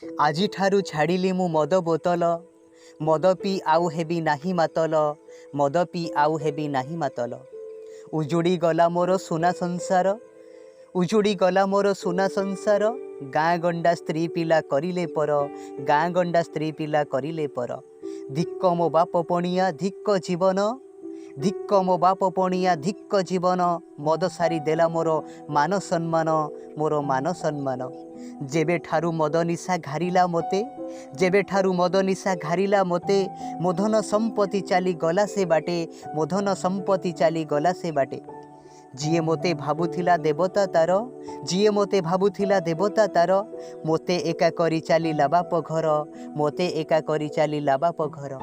आजी ठारू छाड़िली मु मद बोतल मद पी आउ हेबी नाही मातल मद पी आउ हेबी नाही मातल। उजुड़ी गला मोर सुना संसार उजुड़ी गला मोर सुना संसार गाँ गंडा स्त्री पिला करिले पर गाँ गंडा स्त्री पिला करिले पर। धिक्क मो बाप पणिया धिक्क जीवन धिक्क मो बाप पणिया धिक्क जीवन मद सारी देला मोर मान सम्मान मोर मान सम्मान। जेबे ठारू मद निशा घारिला मोते जेबे ठारू मद निशा घारिला मोते मोधन संपत्ति चाली गला से बाटे मोधन संपत्ति चाली गला से बाटे। जीए मोते भाबुथिला देवता तार जीए मोते भाबुथिला देवता तार मोते एका करी चालिला बाप घर मोते एका करी चालिला बाप घर।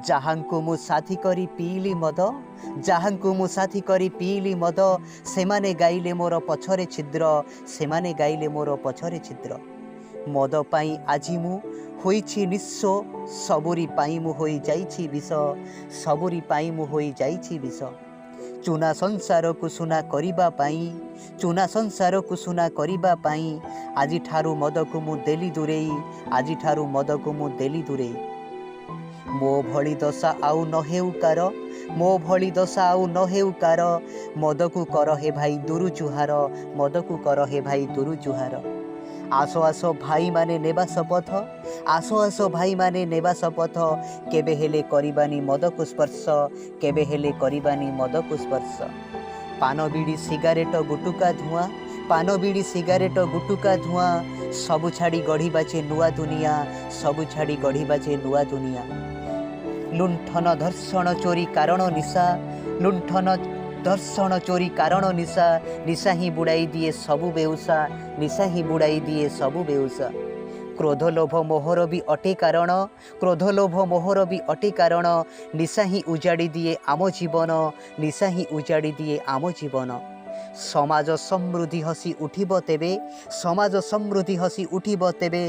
जहाँकु मु साथी करी पीली मद जहाँकु मु साथी करी पीली मद सेमाने गाइले मोर पछरे छिद्र सेमाने गाइले मोर पछरे छिद्र। मद पाई आजी मु होइछि निस्व सबुरी पाई मु होई जाइछि विष सबुरी पाई मु होई जाइछि विष। चुना संसार को सुना करिबा पाई चुना संसार को सुना करिबा पाई आजी ठारू मद को मु देली दूरेई आजी ठारू मद को मु देली दूरेई। मो भली दशा आउ न हेउ कार मो भली दशा आउ न हेउ कार मद को कर हे भाई दुरु चुहार मद को कर हे भाई दुरु चुहार। आसो आसो भाई माने नेबा शपथ आसो आसो भाई माने नेबा शपथ केबे हेले करिबानी मद को स्पर्श केबे हेले करिबानी मद को स्पर्श। पान बीड़ी सिगारेट गुटुका धुआं पान बीड़ी सिगारेट गुटुका धुआं सबु छाड़ी गढ़ी बाचे नुआ दुनिया सबु छाड़ी गढ़ी बाचे नुआ दुनिया। लुंठन धर्षण चोरी कारण निशा लुंठन धर्षण चोरी कारण निशा निशा ही बुड़ाई दिए सबु बेउसा निशा ही बुड़ाई दिए सबु बेउसा। क्रोध लोभ मोहर भी अटे कारण क्रोध लोभ मोहर भी अटे कारण निशा ही उजाड़ी दिए आम जीवन निशा ही उजाड़ी दिए आम जीवन। समाज समृद्धि हसी उठिब तेबे समाज समृद्धि हसी उठिब तेबे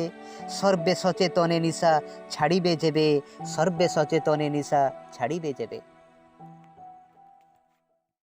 सर्वे सचेतने निशा छाड़िबे जेबे सर्वे सचेतने निशा छाड़िबे जेबे।